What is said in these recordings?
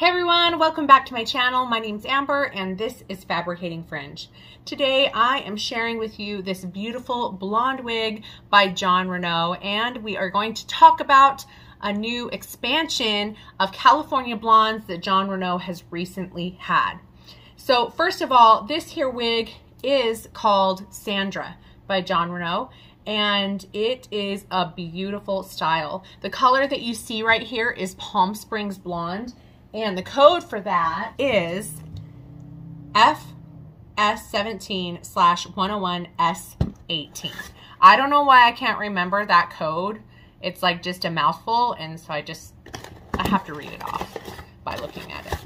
Hey everyone, welcome back to my channel. My name's Amber and this is Fabricating Fringe. Today I am sharing with you this beautiful blonde wig by Jon Renau, and we are going to talk about a new expansion of California blondes that Jon Renau has recently had. So first of all, this here wig is called Sandra by Jon Renau, and it is a beautiful style. The color that you see right here is Palm Springs Blonde. And the code for that is FS17/101S18. I don't know why I can't remember that code. It's like just a mouthful, and so I have to read it off by looking at it.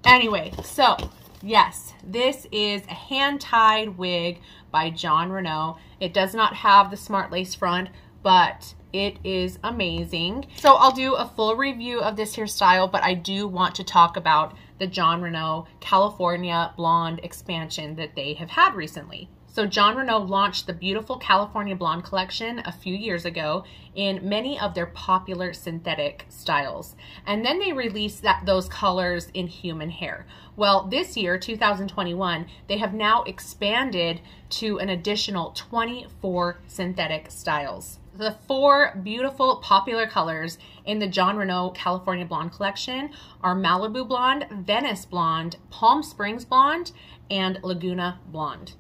Anyway, so yes, this is a hand-tied wig by Jon Renau. It does not have the smart lace front, but it is amazing. So I'll do a full review of this hairstyle, but I do want to talk about the Jon Renau California Blonde expansion that they have had recently. So Jon Renau launched the beautiful California Blonde collection a few years ago in many of their popular synthetic styles. And then they released those colors in human hair. Well, this year, 2021, they have now expanded to an additional 24 synthetic styles. The four beautiful popular colors in the Jon Renau California Blonde collection are Malibu Blonde, Venice Blonde, Palm Springs Blonde, and Laguna Blonde.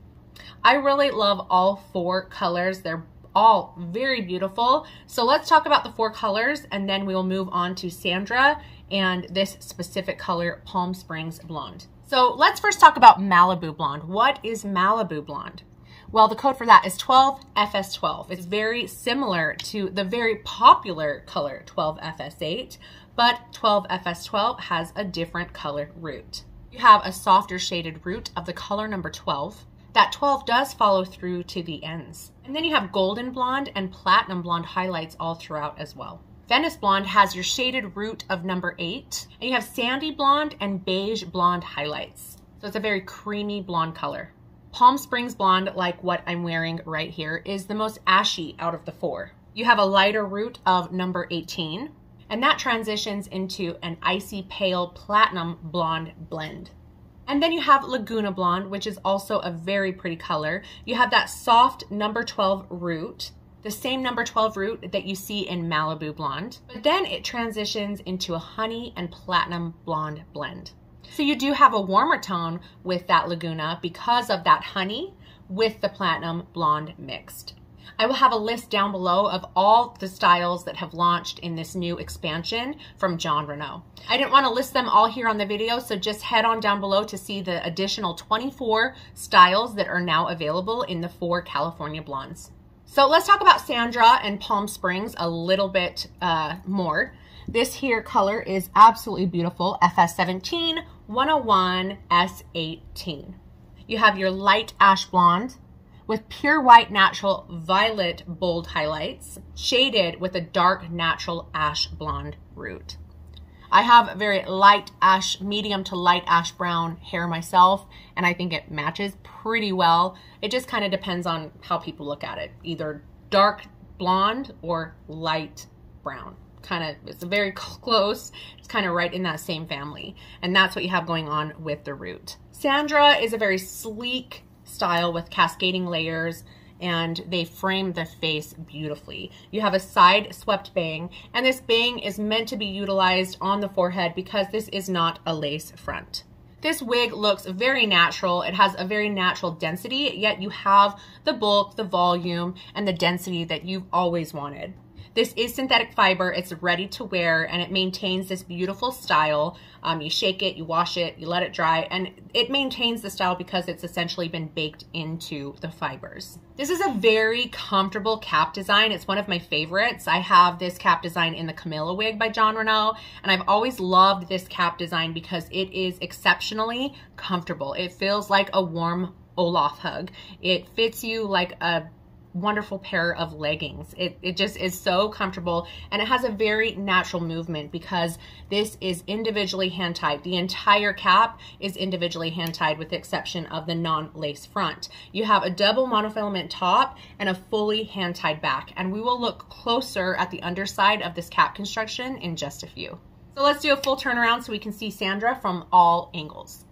I really love all four colors. They're all very beautiful. So let's talk about the four colors, and then we'll move on to Sandra and this specific color, Palm Springs Blonde. So let's first talk about Malibu Blonde. What is Malibu Blonde? Well, the code for that is 12FS12. It's very similar to the very popular color 12FS8, but 12FS12 has a different color root. You have a softer shaded root of the color number 12. That 12 does follow through to the ends. And then you have golden blonde and platinum blonde highlights all throughout as well. Venice Blonde has your shaded root of number 8, and you have sandy blonde and beige blonde highlights. So it's a very creamy blonde color. Palm Springs Blonde, like what I'm wearing right here, is the most ashy out of the four. You have a lighter root of number 18, and that transitions into an icy pale platinum blonde blend. And then you have Laguna Blonde, which is also a very pretty color. You have that soft number 12 root, the same number 12 root that you see in Malibu Blonde, but then it transitions into a honey and platinum blonde blend. So you do have a warmer tone with that Laguna because of that honey with the platinum blonde mixed. I will have a list down below of all the styles that have launched in this new expansion from Jon Renau. I didn't want to list them all here on the video, so just head on down below to see the additional 24 styles that are now available in the four California blondes. So let's talk about Sandra and Palm Springs a little bit more. This here color is absolutely beautiful, FS17/101S18. You have your light ash blonde with pure white natural violet bold highlights, shaded with a dark natural ash blonde root. I have very light ash, medium to light ash brown hair myself, and I think it matches pretty well. It just kind of depends on how people look at it, either dark blonde or light brown. It's very close. It's kind of right in that same family. And that's what you have going on with the root. Sandra is a very sleek style with cascading layers, and they frame the face beautifully. You have a side swept bang, and this bang is meant to be utilized on the forehead because this is not a lace front. This wig looks very natural. It has a very natural density, yet you have the bulk, the volume, and the density that you've always wanted. This is synthetic fiber, it's ready to wear, and it maintains this beautiful style. You shake it, you wash it, you let it dry, and it maintains the style because it's essentially been baked into the fibers. This is a very comfortable cap design. It's one of my favorites. I have this cap design in the Camilla wig by Jon Renau, and I've always loved this cap design because it is exceptionally comfortable. It feels like a warm Olaf hug. It fits you like a wonderful pair of leggings. It just is so comfortable, and it has a very natural movement because this is individually hand tied. The entire cap is individually hand tied with the exception of the non-lace front. You have a double monofilament top and a fully hand tied back, and we will look closer at the underside of this cap construction in just a few. So let's do a full turnaround so we can see Sandra from all angles.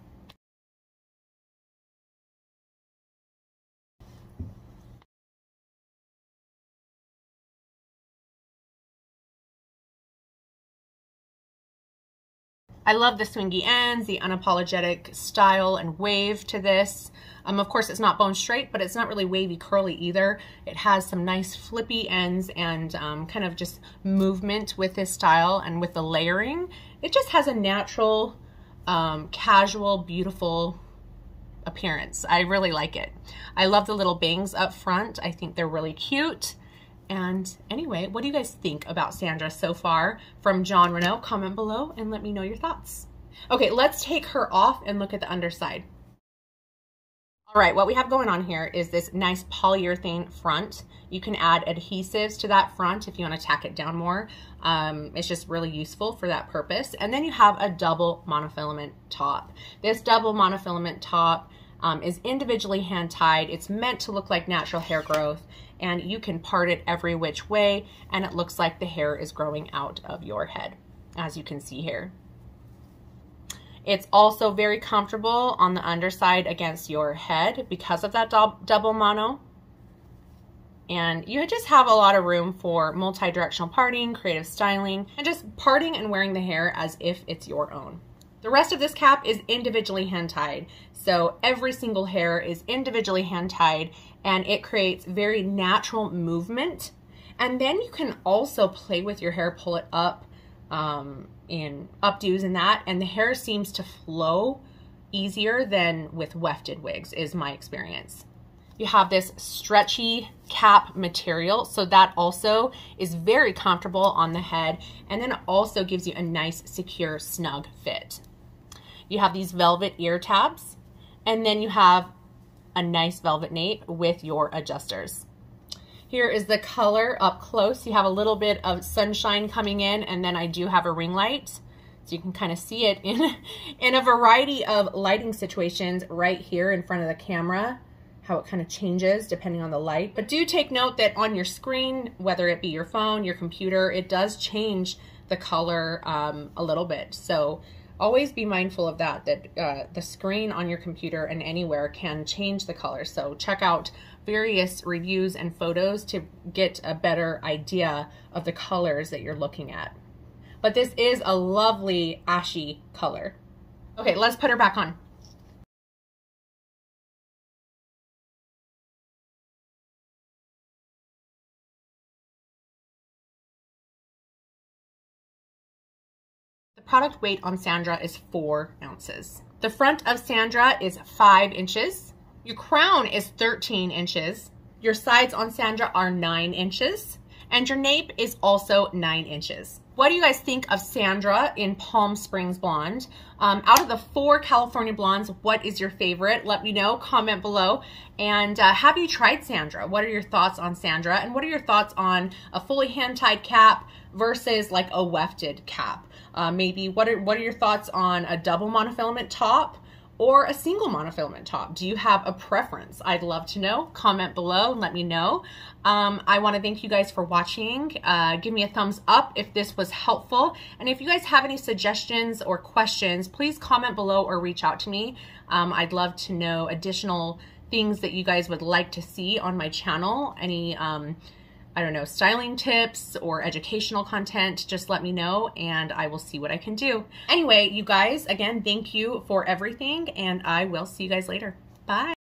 I love the swingy ends, the unapologetic style and wave to this. Of course, it's not bone straight, but it's not really wavy curly either. It has some nice flippy ends and kind of just movement with this style, and with the layering, it just has a natural, casual, beautiful appearance. I really like it. I love the little bangs up front. I think they're really cute. And anyway, what do you guys think about Sandra so far from Jon Renau? Comment below and let me know your thoughts. Okay, let's take her off and look at the underside. All right, what we have going on here is this nice polyurethane front. You can add adhesives to that front if you want to tack it down more. It's just really useful for that purpose. And then you have a double monofilament top. This double monofilament top is individually hand tied. It's meant to look like natural hair growth, and you can part it every which way, and it looks like the hair is growing out of your head, as you can see here. It's also very comfortable on the underside against your head because of that double mono. And you just have a lot of room for multi-directional parting, creative styling, and just parting and wearing the hair as if it's your own. The rest of this cap is individually hand tied. So every single hair is individually hand tied, and it creates very natural movement. And then you can also play with your hair, pull it up in updos and that, and the hair seems to flow easier than with wefted wigs, is my experience. You have this stretchy cap material, so that also is very comfortable on the head, and then it also gives you a nice, secure, snug fit. You have these velvet ear tabs, and then you have a nice velvet nape with your adjusters. Here is the color up close. You have a little bit of sunshine coming in, and then I do have a ring light, so you can kind of see it in a variety of lighting situations right here in front of the camera, how it kind of changes depending on the light. But do take note that on your screen, whether it be your phone, your computer, it does change the color a little bit. So always be mindful of that, the screen on your computer and anywhere can change the color. So check out various reviews and photos to get a better idea of the colors that you're looking at. But this is a lovely ashy color. Okay, let's put her back on. The product weight on Sandra is 4 ounces. The front of Sandra is 5 inches. Your crown is 13 inches. Your sides on Sandra are 9 inches. And your nape is also 9 inches. What do you guys think of Sandra in Palm Springs Blonde? Out of the 4 California blondes, what is your favorite? Let me know, comment below. And have you tried Sandra? What are your thoughts on Sandra? And what are your thoughts on a fully hand-tied cap versus like a wefted cap? Maybe what are your thoughts on a double monofilament top or a single monofilament top? Do you have a preference? I'd love to know. Comment below and let me know. I want to thank you guys for watching. Give me a thumbs up if this was helpful. And if you guys have any suggestions or questions, please comment below or reach out to me. I'd love to know additional things that you guys would like to see on my channel. Any I don't know, styling tips or educational content, just let me know and I will see what I can do. Anyway, you guys, again, thank you for everything and I will see you guys later. Bye.